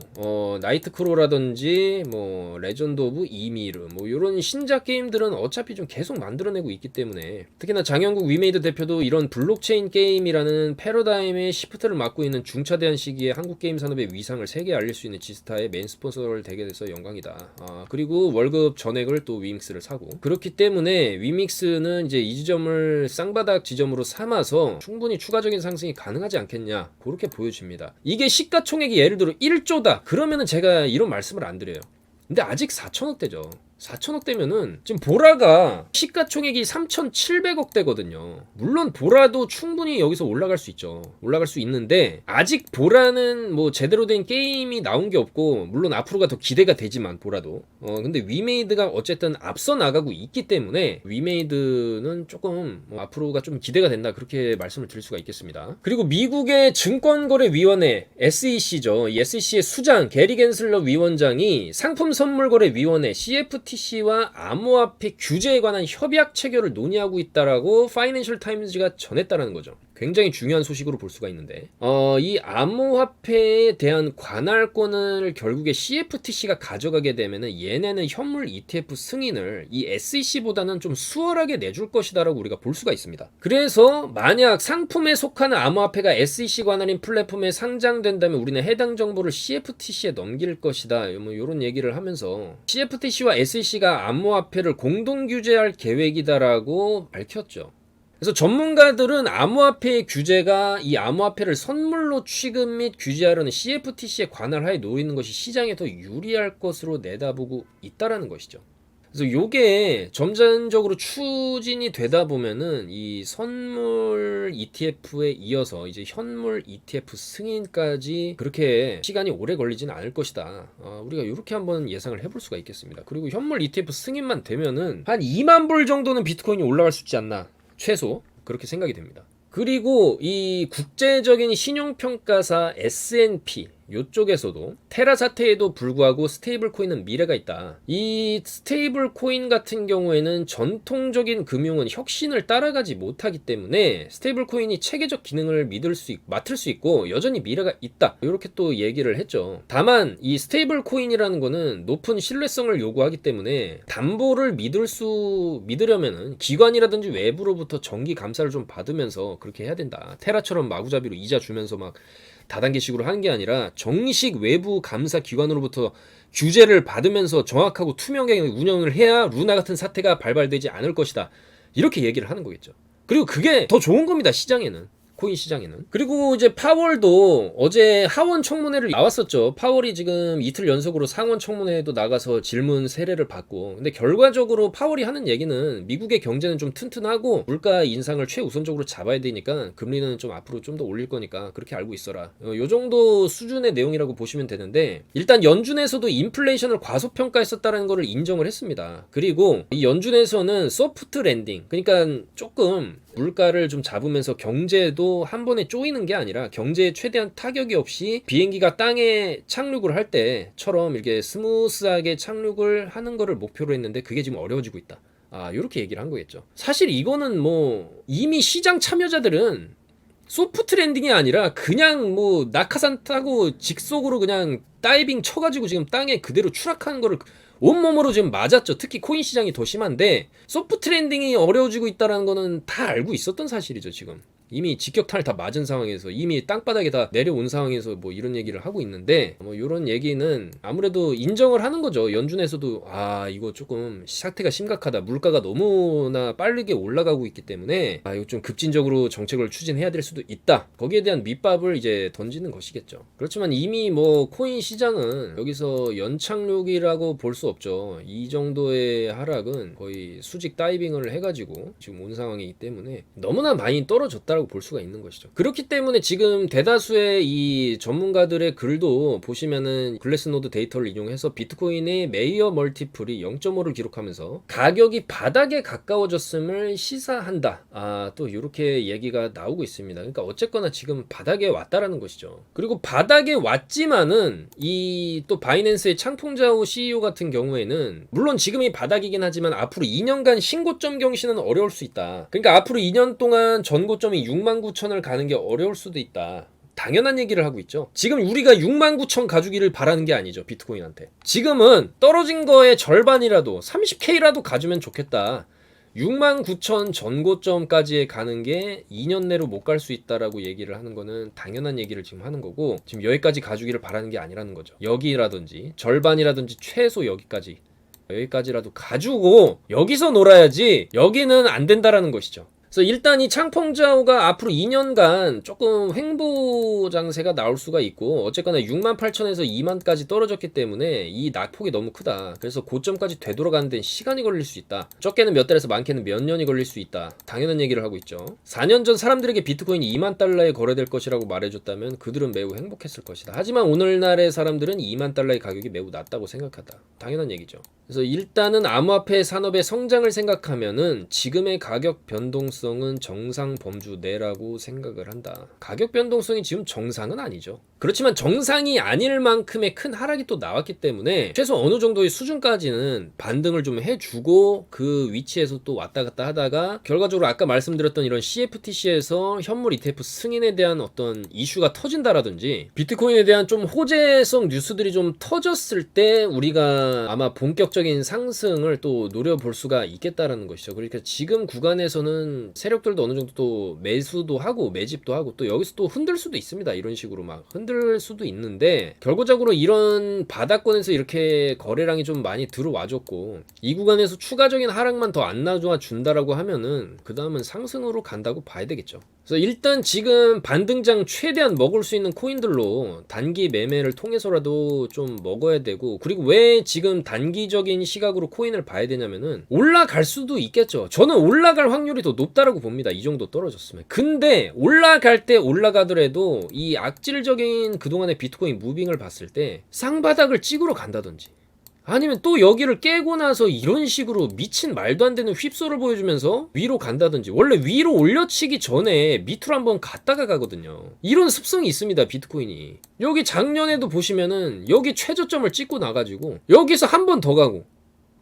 나이트크로라든지 뭐 레전드 오브 이미르 뭐 이런 신작 게임들은 어차피 좀 계속 만들어내고 있기 때문에, 특히나 장영국 위메이드 대표도 이런 블록체인 게임이라는 패러다임의 시프트를 맡고 있는 중차대한 시기에 한국 게임 산업의 위상을 세계에 알릴 수 있는 지스타의 메인 스폰서를 되게 돼서 영광이다. 그리고 월급 전액을 또 위믹스를 사고, 그렇기 때문에 위믹스는 이제 이 지점을 쌍바닥 지점으로 삼아서 충분히 추가적인 상승이 가능하지 않겠냐, 그렇게 보여집니다. 이게 시가총액이 예를 들어 1조다 그러면은 제가 이런 말씀을 안 드려요. 근데 아직 4천억대죠. 4천억대면은 지금 보라가 시가총액이 3,700억대거든요. 물론 보라도 충분히 여기서 올라갈 수 있죠. 올라갈 수 있는데 아직 보라는 뭐 제대로 된 게임이 나온 게 없고, 물론 앞으로가 더 기대가 되지만 보라도 근데 위메이드가 어쨌든 앞서 나가고 있기 때문에 위메이드는 조금 앞으로가 좀 기대가 된다, 그렇게 말씀을 드릴 수가 있겠습니다. 그리고 미국의 증권거래위원회 SEC죠. 이 SEC의 수장 게리 겐슬러 위원장이 상품선물거래위원회 CFTC와 암호화폐 규제에 관한 협약 체결을 논의하고 있다라고 파이낸셜 타임즈가 전했다라는 거죠. 굉장히 중요한 소식으로 볼 수가 있는데, 이 암호화폐에 대한 관할권을 결국에 CFTC가 가져가게 되면은 얘네는 현물 ETF 승인을 이 SEC보다는 좀 수월하게 내줄 것이다라고 우리가 볼 수가 있습니다. 그래서 만약 상품에 속하는 암호화폐가 SEC 관할인 플랫폼에 상장된다면 우리는 해당 정보를 CFTC에 넘길 것이다, 뭐 이런 얘기를 하면서 CFTC와 SEC가 암호화폐를 공동 규제할 계획이다라고 밝혔죠. 그래서 전문가들은 암호화폐의 규제가 이 암호화폐를 선물로 취급 및 규제하려는 CFTC의 관할하에 놓이는 것이 시장에 더 유리할 것으로 내다보고 있다라는 것이죠. 그래서 요게 점진적으로 추진이 되다 보면은 이 선물 ETF에 이어서 이제 현물 ETF 승인까지 그렇게 시간이 오래 걸리지는 않을 것이다. 우리가 이렇게 한번 예상을 해볼 수가 있겠습니다. 그리고 현물 ETF 승인만 되면은 한 2만 불 정도는 비트코인이 올라갈 수 있지 않나, 최소 그렇게 생각이 됩니다. 그리고 이 국제적인 신용평가사 S&P 요쪽에서도 테라 사태에도 불구하고 스테이블 코인은 미래가 있다. 이 스테이블 코인 같은 경우에는 전통적인 금융은 혁신을 따라가지 못하기 때문에 스테이블 코인이 체계적 기능을 맡을 수 있고 여전히 미래가 있다, 이렇게 또 얘기를 했죠. 다만 이 스테이블 코인이라는 거는 높은 신뢰성을 요구하기 때문에 담보를 믿으려면은 기관이라든지 외부로부터 정기 감사를 좀 받으면서 그렇게 해야 된다. 테라처럼 마구잡이로 이자 주면서 막 다단계식으로 하는 게 아니라 정식 외부 감사 기관으로부터 규제를 받으면서 정확하고 투명하게 운영을 해야 루나 같은 사태가 발발되지 않을 것이다, 이렇게 얘기를 하는 거겠죠. 그리고 그게 더 좋은 겁니다. 시장에는 코인 시장에는. 그리고 이제 파월도 어제 하원 청문회를 나왔었죠. 파월이 지금 이틀 연속으로 상원 청문회에도 나가서 질문 세례를 받고, 근데 결과적으로 파월이 하는 얘기는 미국의 경제는 좀 튼튼하고 물가 인상을 최우선적으로 잡아야 되니까 금리는 좀 앞으로 좀 더 올릴 거니까 그렇게 알고 있어라, 요 정도 수준의 내용이라고 보시면 되는데, 일단 연준에서도 인플레이션을 과소평가했었다는 거를 인정을 했습니다. 그리고 이 연준에서는 소프트 랜딩, 그러니까 조금 물가를 좀 잡으면서 경제도 한 번에 쪼이는 게 아니라 경제에 최대한 타격이 없이 비행기가 땅에 착륙을 할 때처럼 이렇게 스무스하게 착륙을 하는 거를 목표로 했는데 그게 지금 어려워지고 있다. 요렇게 얘기를 한 거겠죠. 사실 이거는 뭐 이미 시장 참여자들은 소프트 랜딩이 아니라 그냥 뭐 낙하산 타고 직속으로 그냥 다이빙 쳐가지고 지금 땅에 그대로 추락하는 거를 온몸으로 지금 맞았죠. 특히 코인 시장이 더 심한데 소프트 랜딩이 어려워지고 있다는 거는 다 알고 있었던 사실이죠. 지금 이미 직격탄을 다 맞은 상황에서, 이미 땅바닥에 다 내려온 상황에서 뭐 이런 얘기를 하고 있는데, 뭐 이런 얘기는 아무래도 인정을 하는 거죠. 연준에서도 이거 조금 사태가 심각하다, 물가가 너무나 빠르게 올라가고 있기 때문에 이거 좀 급진적으로 정책을 추진해야 될 수도 있다, 거기에 대한 밑밥을 이제 던지는 것이겠죠. 그렇지만 이미 뭐 코인 시장은 여기서 연착륙이라고 볼 수 없죠. 이 정도의 하락은 거의 수직 다이빙을 해가지고 지금 온 상황이기 때문에 너무나 많이 떨어졌다고 볼 수가 있는 것이죠. 그렇기 때문에 지금 대다수의 이 전문가들의 글도 보시면은 글래스노드 데이터를 이용해서 비트코인의 메이어 멀티플이 0.5를 기록하면서 가격이 바닥에 가까워졌음을 시사한다. 또 이렇게 얘기가 나오고 있습니다. 그러니까 어쨌거나 지금 바닥에 왔다라는 것이죠. 그리고 바닥에 왔지만은 이 또 바이낸스의 창풍자오 CEO 같은 경우에는 물론 지금이 바닥이긴 하지만 앞으로 2년간 신고점 경신은 어려울 수 있다. 그러니까 앞으로 2년 동안 전고점이 69,000을 가는 게 어려울 수도 있다. 당연한 얘기를 하고 있죠. 지금 우리가 69,000 가주기를 바라는 게 아니죠. 비트코인한테. 지금은 떨어진 거의 절반이라도 30K라도 가주면 좋겠다. 69,000 전고점까지 가는 게 2년 내로 못 갈 수 있다라고 얘기를 하는 거는 당연한 얘기를 지금 하는 거고, 지금 여기까지 가주기를 바라는 게 아니라는 거죠. 여기라든지 절반이라든지 최소 여기까지라도 가주고 여기서 놀아야지 여기는 안 된다라는 것이죠. 그래서 일단 이 창펑자오가 앞으로 2년간 조금 횡보 장세가 나올 수가 있고, 어쨌거나 68,000에서 2만까지 떨어졌기 때문에 이 낙폭이 너무 크다. 그래서 고점까지 되돌아가는 데는 시간이 걸릴 수 있다. 적게는 몇 달에서 많게는 몇 년이 걸릴 수 있다. 당연한 얘기를 하고 있죠. 4년 전 사람들에게 비트코인이 2만 달러에 거래될 것이라고 말해줬다면 그들은 매우 행복했을 것이다. 하지만 오늘날의 사람들은 2만 달러의 가격이 매우 낮다고 생각하다. 당연한 얘기죠. 그래서 일단은 암호화폐 산업의 성장을 생각하면은 지금의 가격 변동성은 정상 범주 내라고 생각을 한다. 가격 변동성이 지금 정상은 아니죠. 그렇지만 정상이 아닐 만큼의 큰 하락이 또 나왔기 때문에 최소 어느 정도의 수준까지는 반등을 좀 해주고 그 위치에서 또 왔다 갔다 하다가 결과적으로 아까 말씀드렸던 이런 CFTC에서 현물 ETF 승인에 대한 어떤 이슈가 터진다라든지 비트코인에 대한 좀 호재성 뉴스들이 좀 터졌을 때 우리가 아마 본격적인 상승을 또 노려볼 수가 있겠다라는 것이죠. 그러니까 지금 구간에서는 세력들도 어느 정도 또 매수도 하고 매집도 하고 또 여기서 또 흔들 수도 있습니다. 이런 식으로 막 흔들 수도 있는데 결과적으로 이런 바닥권에서 이렇게 거래량이 좀 많이 들어와줬고 이 구간에서 추가적인 하락만 더 안 나와 준다라고 하면은 그 다음은 상승으로 간다고 봐야 되겠죠. 그래서 일단 지금 반등장 최대한 먹을 수 있는 코인들로 단기 매매를 통해서라도 좀 먹어야 되고, 그리고 왜 지금 단기적인 시각으로 코인을 봐야 되냐면은 올라갈 수도 있겠죠. 저는 올라갈 확률이 더 높다라고 봅니다. 이 정도 떨어졌으면. 근데 올라갈 때 올라가더라도 이 악질적인 그동안의 비트코인 무빙을 봤을 때 쌍바닥을 찍으러 간다든지 아니면 또 여기를 깨고 나서 이런 식으로 미친 말도 안 되는 휩소를 보여주면서 위로 간다든지, 원래 위로 올려치기 전에 밑으로 한번 갔다가 가거든요. 이런 습성이 있습니다. 비트코인이. 여기 작년에도 보시면은 여기 최저점을 찍고 나가지고 여기서 한 번 더 가고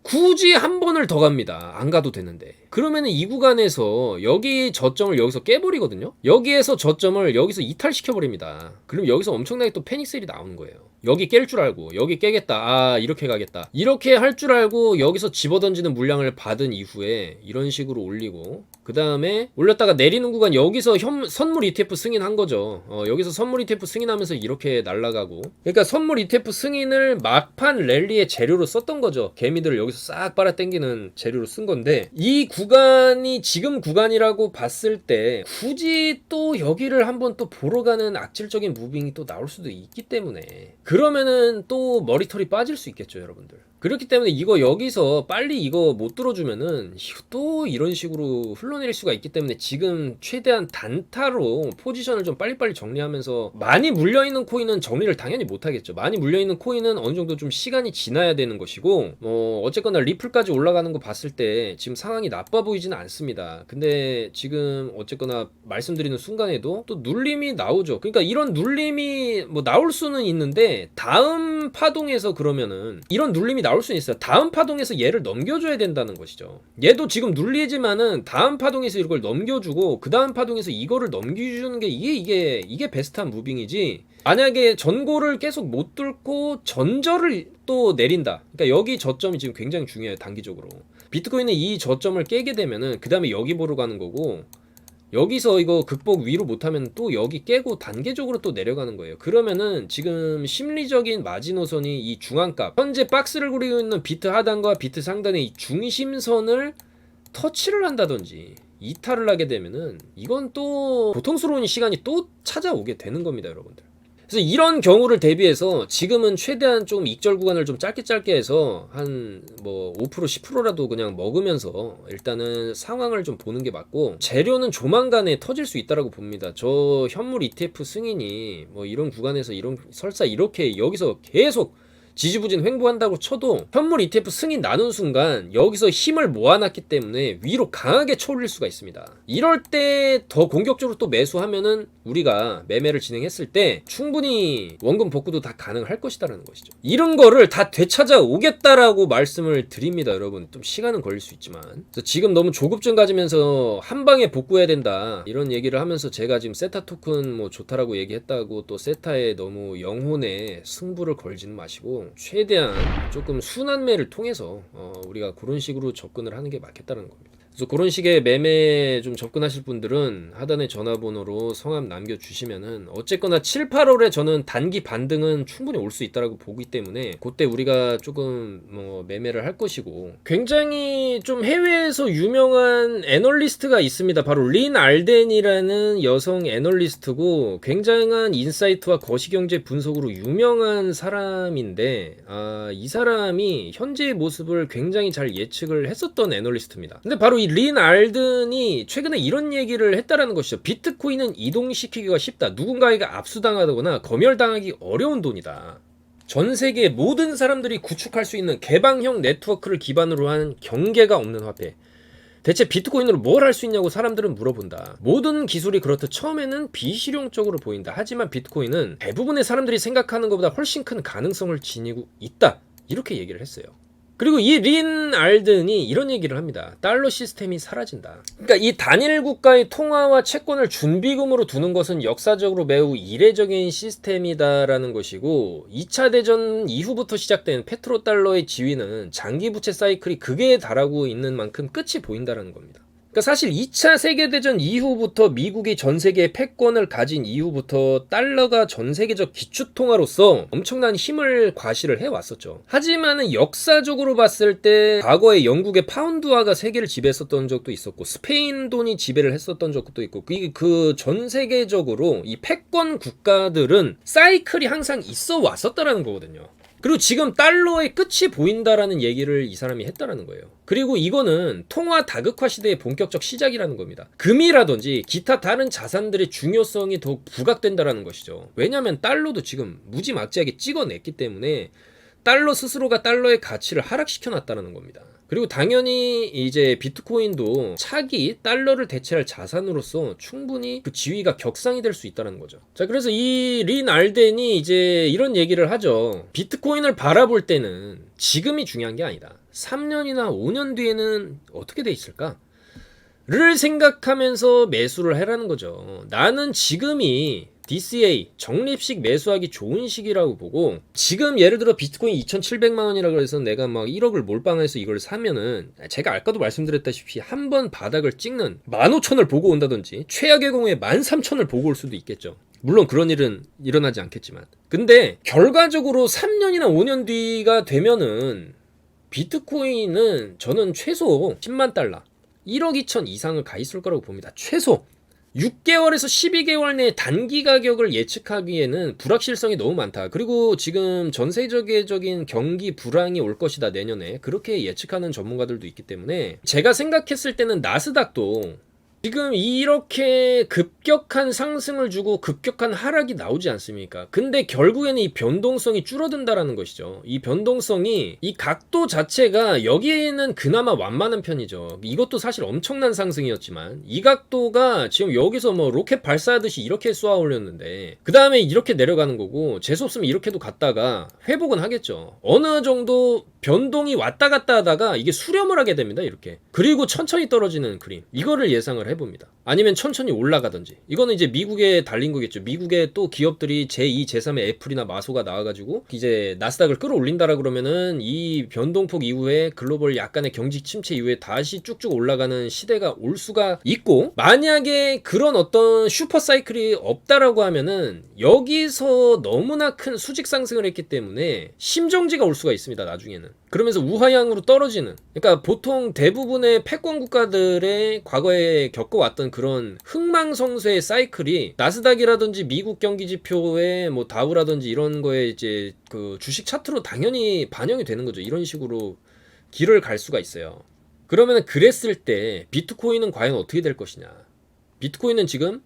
굳이 한 번을 더 갑니다. 안 가도 되는데. 그러면은 이 구간에서 여기 저점을 여기서 깨버리거든요. 여기에서 저점을 여기서 이탈시켜버립니다. 그럼 여기서 엄청나게 또 패닉셀이 나오는 거예요. 여기 깰 줄 알고 여기 깨겠다, 이렇게 가겠다, 이렇게 할 줄 알고 여기서 집어던지는 물량을 받은 이후에 이런 식으로 올리고 그 다음에 올렸다가 내리는 구간 여기서 선물 ETF 승인한 거죠. 여기서 선물 ETF 승인하면서 이렇게 날아가고, 그러니까 선물 ETF 승인을 막판 랠리의 재료로 썼던 거죠. 개미들을 여기서 여기서 싹 빨아당기는 재료로 쓴 건데, 이 구간이 지금 구간이라고 봤을 때 굳이 또 여기를 한번 또 보러 가는 악질적인 무빙이 또 나올 수도 있기 때문에, 그러면은 또 머리털이 빠질 수 있겠죠 여러분들. 그렇기 때문에 이거 여기서 빨리 이거 못 들어주면은 또 이런 식으로 흘러내릴 수가 있기 때문에, 지금 최대한 단타로 포지션을 좀 빨리빨리 정리하면서, 많이 물려있는 코인은 정리를 당연히 못하겠죠. 많이 물려있는 코인은 어느 정도 좀 시간이 지나야 되는 것이고, 어쨌거나 리플까지 올라가는 거 봤을 때 지금 상황이 나빠 보이지는 않습니다. 근데 지금 어쨌거나 말씀드리는 순간에도 또 눌림이 나오죠. 그러니까 이런 눌림이 뭐 나올 수는 있는데, 다음 파동에서 그러면은 이런 눌림이 나올 수는 있어요. 다음 파동에서 얘를 넘겨줘야 된다는 것이죠. 얘도 지금 눌리지만은 다음 파동에서 이걸 넘겨주고, 그 다음 파동에서 이거를 넘겨주는 게 이게 베스트한 무빙이지, 만약에 전고를 계속 못 뚫고 전저를 또 내린다. 그러니까 여기 저점이 지금 굉장히 중요해요. 단기적으로 비트코인은 이 저점을 깨게 되면은 그 다음에 여기 보러 가는 거고, 여기서 이거 극복 위로 못하면 또 여기 깨고 단계적으로 또 내려가는 거예요. 그러면은 지금 심리적인 마지노선이 이 중앙값, 현재 박스를 그리고 있는 비트 하단과 비트 상단의 이 중심선을 터치를 한다든지 이탈을 하게 되면은 이건 또 고통스러운 시간이 또 찾아오게 되는 겁니다 여러분들. 그래서 이런 경우를 대비해서 지금은 최대한 좀 익절 구간을 좀 짧게 해서 한 뭐 5% 10%라도 그냥 먹으면서 일단은 상황을 좀 보는 게 맞고, 재료는 조만간에 터질 수 있다라고 봅니다. 저 현물 ETF 승인이 뭐 이런 구간에서 이런 설사 이렇게 여기서 계속 지지부진 횡보한다고 쳐도, 현물 ETF 승인 나눈 순간 여기서 힘을 모아놨기 때문에 위로 강하게 쳐올릴 수가 있습니다. 이럴 때 더 공격적으로 또 매수하면은 우리가 매매를 진행했을 때 충분히 원금 복구도 다 가능할 것이다라는 것이죠. 이런 거를 다 되찾아 오겠다라고 말씀을 드립니다 여러분. 좀 시간은 걸릴 수 있지만, 그래서 지금 너무 조급증 가지면서 한 방에 복구해야 된다 이런 얘기를 하면서, 제가 지금 세타 토큰 뭐 좋다라고 얘기했다고 또 세타에 너무 영혼에 승부를 걸지는 마시고, 최대한 조금 순환매를 통해서 우리가 그런 식으로 접근을 하는 게 맞겠다는 겁니다. 그래서 그런 식의 매매 좀 접근하실 분들은 하단의 전화번호로 성함 남겨주시면은, 어쨌거나 7, 8월에 저는 단기 반등은 충분히 올 수 있다라고 보기 때문에 그때 우리가 조금 뭐 매매를 할 것이고, 굉장히 좀 해외에서 유명한 애널리스트가 있습니다. 바로 린 알덴이라는 여성 애널리스트고, 굉장한 인사이트와 거시경제 분석으로 유명한 사람인데, 이 사람이 현재의 모습을 굉장히 잘 예측을 했었던 애널리스트입니다. 근데 바로 이 린 알든이 최근에 이런 얘기를 했다라는 것이죠. 비트코인은 이동시키기가 쉽다. 누군가에게 압수당하거나 검열당하기 어려운 돈이다. 전 세계 모든 사람들이 구축할 수 있는 개방형 네트워크를 기반으로 한 경계가 없는 화폐. 대체 비트코인으로 뭘 할 수 있냐고 사람들은 물어본다. 모든 기술이 그렇듯 처음에는 비실용적으로 보인다. 하지만 비트코인은 대부분의 사람들이 생각하는 것보다 훨씬 큰 가능성을 지니고 있다. 이렇게 얘기를 했어요. 그리고 이 린 알든이 이런 얘기를 합니다. 달러 시스템이 사라진다. 그러니까 이 단일 국가의 통화와 채권을 준비금으로 두는 것은 역사적으로 매우 이례적인 시스템이다라는 것이고, 2차 대전 이후부터 시작된 페트로달러의 지위는 장기 부채 사이클이 극에 달하고 있는 만큼 끝이 보인다라는 겁니다. 그러니까 사실 2차 세계대전 이후부터 미국이 전 세계의 패권을 가진 이후부터 달러가 전 세계적 기축통화로서 엄청난 힘을 과시를 해왔었죠. 하지만은 역사적으로 봤을 때 과거에 영국의 파운드화가 세계를 지배했었던 적도 있었고, 스페인 돈이 지배를 했었던 적도 있고, 그 전 세계적으로 이 패권 국가들은 사이클이 항상 있어 왔었다라는 거거든요. 그리고 지금 달러의 끝이 보인다라는 얘기를 이 사람이 했다라는 거예요. 그리고 이거는 통화 다극화 시대의 본격적 시작이라는 겁니다. 금이라든지 기타 다른 자산들의 중요성이 더욱 부각된다라는 것이죠. 왜냐하면 달러도 지금 무지막지하게 찍어냈기 때문에 달러 스스로가 달러의 가치를 하락시켜 놨다는 겁니다. 그리고 당연히 이제 비트코인도 차기 달러를 대체할 자산으로서 충분히 그 지위가 격상이 될 수 있다는 거죠. 자, 그래서 이 린 알덴이 이제 이런 얘기를 하죠. 비트코인을 바라볼 때는 지금이 중요한 게 아니다. 3년이나 5년 뒤에는 어떻게 돼 있을까? 를 생각하면서 매수를 해라는 거죠. 나는 지금이 DCA 적립식 매수하기 좋은 시기라고 보고, 지금 예를 들어 비트코인 2,700만 원이라 그래서 내가 막 1억을 몰빵해서 이걸 사면은, 제가 아까도 말씀드렸다시피 한 번 바닥을 찍는 15,000을 보고 온다든지 최악의 경우에 13,000을 보고 올 수도 있겠죠. 물론 그런 일은 일어나지 않겠지만, 근데 결과적으로 3년이나 5년 뒤가 되면은 비트코인은 저는 최소 10만 달러 1억 2천 이상을 가 있을 거라고 봅니다. 최소 6개월에서 12개월 내 단기 가격을 예측하기에는 불확실성이 너무 많다. 그리고 지금 전 세계적인 경기 불황이 올 것이다 내년에, 그렇게 예측하는 전문가들도 있기 때문에 제가 생각했을 때는 나스닥도 지금 이렇게 급격한 상승을 주고 급격한 하락이 나오지 않습니까? 근데 결국에는 이 변동성이 줄어든다라는 것이죠. 이 변동성이, 이 각도 자체가 여기에는 그나마 완만한 편이죠. 이것도 사실 엄청난 상승이었지만 이 각도가 지금 여기서 뭐 로켓 발사하듯이 이렇게 쏘아 올렸는데 그 다음에 이렇게 내려가는 거고, 재수없으면 이렇게도 갔다가 회복은 하겠죠. 어느 정도 변동이 왔다 갔다 하다가 이게 수렴을 하게 됩니다. 이렇게. 그리고 천천히 떨어지는 그림, 이거를 예상을 해봅니다. 아니면 천천히 올라가든지. 이거는 이제 미국에 달린 거겠죠. 미국의 또 기업들이 제2, 제3의 애플이나 마소가 나와가지고 이제 나스닥을 끌어올린다라 그러면은 이 변동폭 이후에 글로벌 약간의 경기 침체 이후에 다시 쭉쭉 올라가는 시대가 올 수가 있고, 만약에 그런 어떤 슈퍼 사이클이 없다라고 하면은 여기서 너무나 큰 수직 상승을 했기 때문에 심정지가 올 수가 있습니다. 나중에는. 그러면서 우하향으로 떨어지는, 그러니까 보통 대부분의 패권 국가들의 과거에 겪어왔던 그런 흥망성쇠의 사이클이 나스닥이라든지 미국 경기지표의 뭐 다우라든지 이런 거에 이제 그 주식 차트로 당연히 반영이 되는 거죠. 이런 식으로 길을 갈 수가 있어요. 그러면 그랬을 때 비트코인은 과연 어떻게 될 것이냐. 비트코인은 지금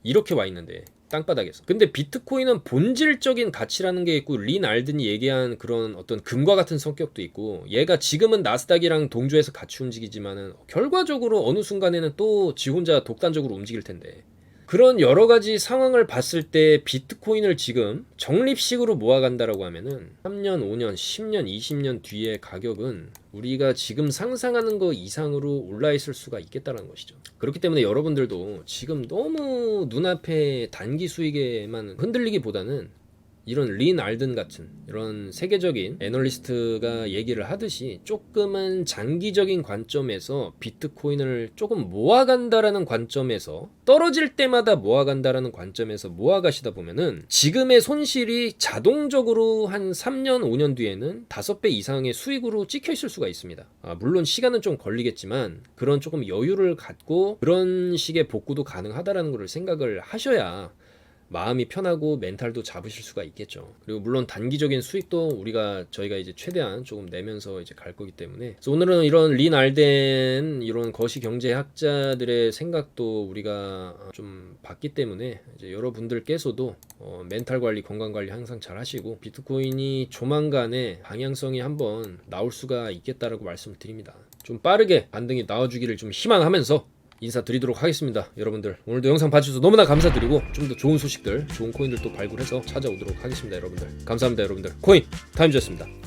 이렇게 와 있는데, 땅바닥에서. 근데 비트코인은 본질적인 가치라는 게 있고, 린 알든이 얘기한 그런 어떤 금과 같은 성격도 있고, 얘가 지금은 나스닥이랑 동조해서 같이 움직이지만은 결과적으로 어느 순간에는 또 지 혼자 독단적으로 움직일 텐데, 그런 여러 가지 상황을 봤을 때 비트코인을 지금 적립식으로 모아간다라고 하면은 3년, 5년, 10년, 20년 뒤의 가격은 우리가 지금 상상하는 거 이상으로 올라 있을 수가 있겠다는 것이죠. 그렇기 때문에 여러분들도 지금 너무 눈앞에 단기 수익에만 흔들리기보다는 이런 린 알든 같은 이런 세계적인 애널리스트가 얘기를 하듯이 조금은 장기적인 관점에서 비트코인을 조금 모아간다라는 관점에서, 떨어질 때마다 모아간다라는 관점에서 모아가시다 보면은 지금의 손실이 자동적으로 한 3년 5년 뒤에는 5배 이상의 수익으로 찍혀 있을 수가 있습니다. 물론 시간은 좀 걸리겠지만 그런 조금 여유를 갖고 그런 식의 복구도 가능하다라는 것을 생각을 하셔야 마음이 편하고 멘탈도 잡으실 수가 있겠죠. 그리고 물론 단기적인 수익도 저희가 이제 최대한 조금 내면서 이제 갈 거기 때문에, 그래서 오늘은 이런 린 알덴 이런 거시 경제학자들의 생각도 우리가 좀 봤기 때문에 이제 여러분들께서도 멘탈 관리, 건강 관리 항상 잘 하시고, 비트코인이 조만간에 방향성이 한번 나올 수가 있겠다라고 말씀을 드립니다. 좀 빠르게 반등이 나와주기를 좀 희망하면서 인사드리도록 하겠습니다. 여러분들 오늘도 영상 봐주셔서 너무나 감사드리고, 좀 더 좋은 소식들, 좋은 코인들 또 발굴해서 찾아오도록 하겠습니다. 여러분들 감사합니다. 여러분들 코인 타임즈였습니다.